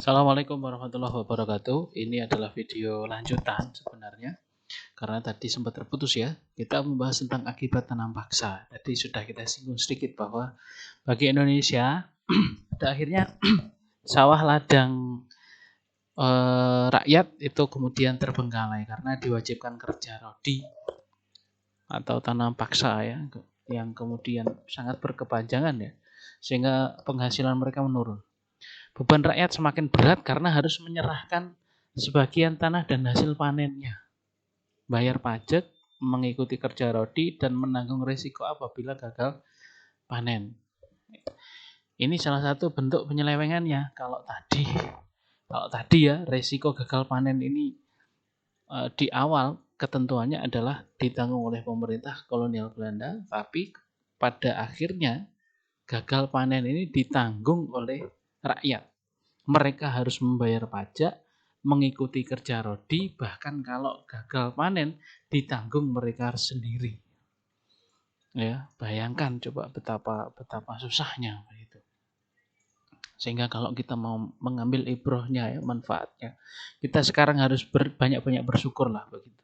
Assalamualaikum warahmatullahi wabarakatuh. Ini adalah video lanjutan sebenarnya, karena tadi sempat terputus ya. Kita membahas tentang akibat tanam paksa. Tadi sudah kita singgung sedikit bahwa bagi Indonesia, pada akhirnya sawah ladang rakyat itu kemudian terbengkalai karena diwajibkan kerja rodi atau tanam paksa ya, yang kemudian sangat berkepanjangan ya, sehingga penghasilan mereka menurun. Beban rakyat semakin berat karena harus menyerahkan sebagian tanah dan hasil panennya, bayar pajak, mengikuti kerja rodi, dan menanggung risiko apabila gagal panen. Ini salah satu bentuk penyelewengannya. Kalau tadi ya risiko gagal panen ini di awal ketentuannya adalah ditanggung oleh pemerintah kolonial Belanda, tapi pada akhirnya gagal panen ini ditanggung oleh rakyat. Mereka harus membayar pajak, mengikuti kerja rodi, bahkan kalau gagal panen ditanggung mereka sendiri. Ya, bayangkan coba betapa susahnya itu. Sehingga kalau kita mau mengambil ibrohnya ya, manfaatnya, kita sekarang harus banyak-banyak bersyukur lah begitu.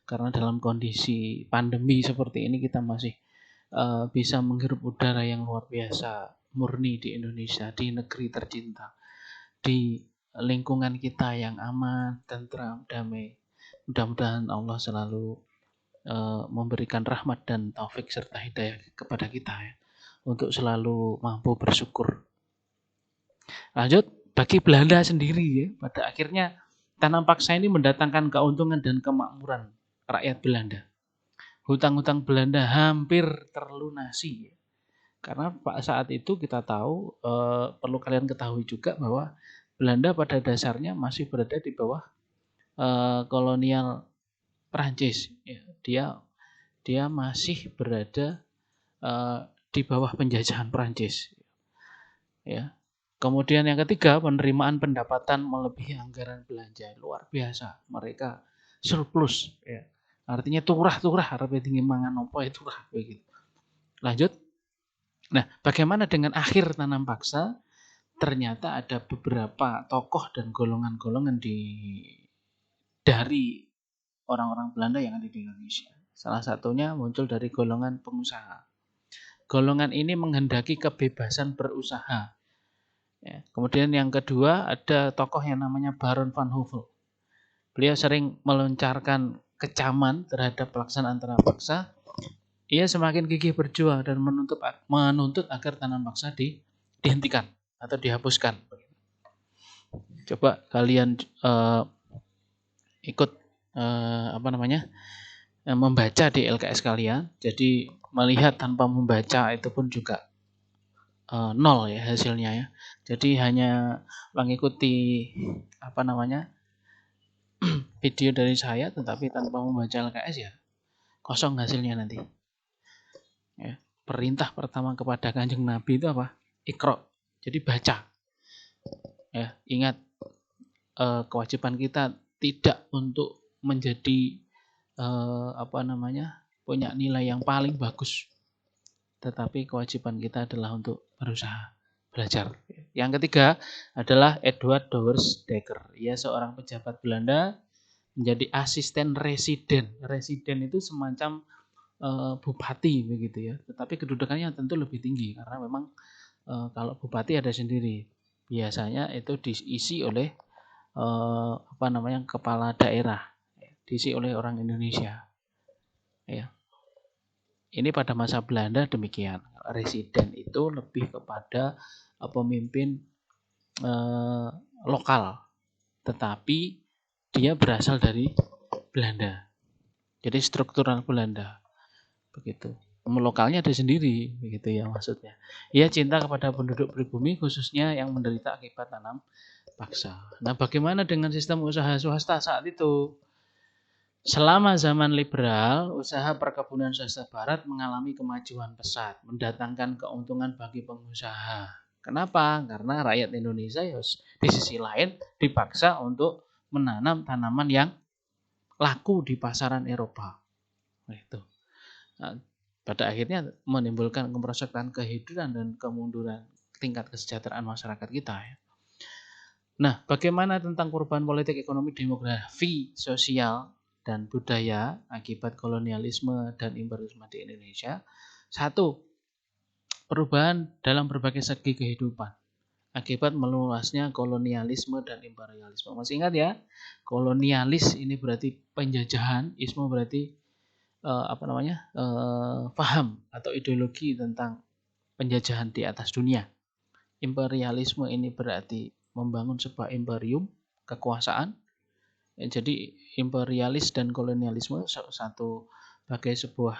Karena dalam kondisi pandemi seperti ini kita masih bisa menghirup udara yang luar biasa, murni di Indonesia, di negeri tercinta, di lingkungan kita yang aman, tentram, damai. Mudah-mudahan Allah selalu memberikan rahmat dan taufik serta hidayah kepada kita ya, untuk selalu mampu bersyukur. Lanjut, bagi Belanda sendiri ya, pada akhirnya tanam paksa ini mendatangkan keuntungan dan kemakmuran rakyat Belanda. Hutang-hutang Belanda hampir terlunasi ya. Karena saat itu kita tahu, perlu kalian ketahui juga bahwa Belanda pada dasarnya masih berada di bawah kolonial Prancis. Ya, dia masih berada di bawah penjajahan Prancis. Ya. Kemudian yang ketiga, penerimaan pendapatan melebihi anggaran belanja, luar biasa. Mereka surplus. Ya. Artinya turah harapnya tinggi mangan opo itu turah begitu. Lanjut. Nah, bagaimana dengan akhir tanam paksa? Ternyata ada beberapa tokoh dan golongan-golongan dari orang-orang Belanda yang ada di Indonesia. Salah satunya muncul dari golongan pengusaha. Golongan ini menghendaki kebebasan berusaha. Ya. Kemudian yang kedua ada tokoh yang namanya Baron van Hove. Beliau sering melontarkan kecaman terhadap pelaksanaan tanam paksa. Ia semakin gigih berjuang dan menuntut agar tanam paksa dihentikan atau dihapuskan. Coba kalian ikut membaca di LKS kalian. Jadi melihat tanpa membaca itu pun juga nol ya hasilnya ya. Jadi hanya mengikuti video dari saya tetapi tanpa membaca LKS ya kosong hasilnya nanti. Ya. Perintah pertama kepada Kanjeng Nabi itu apa? Iqra. Jadi baca. Ya, ingat kewajiban kita tidak untuk menjadi punya nilai yang paling bagus, tetapi kewajiban kita adalah untuk berusaha belajar. Yang ketiga adalah Edward Douwes Dekker. Ia seorang pejabat Belanda menjadi asisten residen. Residen itu semacam bupati begitu ya, tetapi kedudukannya tentu lebih tinggi karena memang kalau bupati ada sendiri. Biasanya itu diisi oleh kepala daerah, diisi oleh orang Indonesia. Ya. Ini pada masa Belanda demikian. Residen itu lebih kepada pemimpin lokal, tetapi dia berasal dari Belanda. Jadi struktural Belanda. Begitu. Lokalnya ada sendiri, begitu ya maksudnya. Ia cinta kepada penduduk pribumi khususnya yang menderita akibat tanam paksa. Nah, bagaimana dengan sistem usaha swasta saat itu? Selama zaman liberal, usaha perkebunan swasta barat mengalami kemajuan pesat, mendatangkan keuntungan bagi pengusaha. Kenapa? Karena rakyat Indonesia di sisi lain dipaksa untuk menanam tanaman yang laku di pasaran Eropa. Itu. Nah, pada akhirnya menimbulkan kemerosotan kehidupan dan kemunduran tingkat kesejahteraan masyarakat kita. Ya. Nah, bagaimana tentang perubahan politik, ekonomi, demografi, sosial, dan budaya akibat kolonialisme dan imperialisme di Indonesia? Satu, perubahan dalam berbagai segi kehidupan akibat meluasnya kolonialisme dan imperialisme. Masih ingat ya? Kolonialis ini berarti penjajahan, isme berarti paham atau ideologi tentang penjajahan di atas dunia. Imperialisme ini berarti membangun sebuah imperium kekuasaan. Jadi imperialis dan kolonialisme satu sebagai sebuah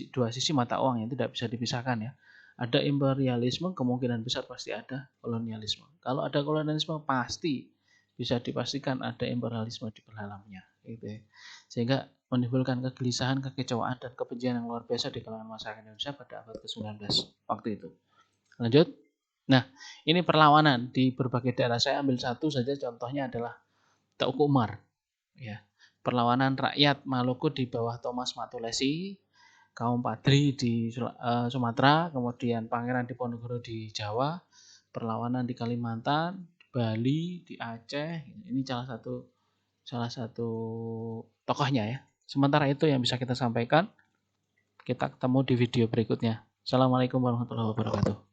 dua sisi mata uang yang tidak bisa dipisahkan ya. Ada imperialisme, kemungkinan besar pasti ada kolonialisme. Kalau ada kolonialisme pasti bisa dipastikan ada imperialisme di dalamnya. Gitu ya. Sehingga menimbulkan kegelisahan, kekecewaan, dan kebencian yang luar biasa di kalangan masyarakat Indonesia pada abad ke-19 waktu itu. Lanjut. Nah, ini perlawanan di berbagai daerah. Saya ambil satu saja, contohnya adalah Teuku Umar. Ya, perlawanan rakyat Maluku di bawah Thomas Matulesi, kaum Padri di Sumatera, kemudian Pangeran Diponegoro di Jawa, perlawanan di Kalimantan, Bali, di Aceh. Ini salah satu tokohnya ya. Sementara itu yang bisa kita sampaikan. Kita ketemu di video berikutnya. Assalamualaikum warahmatullahi wabarakatuh.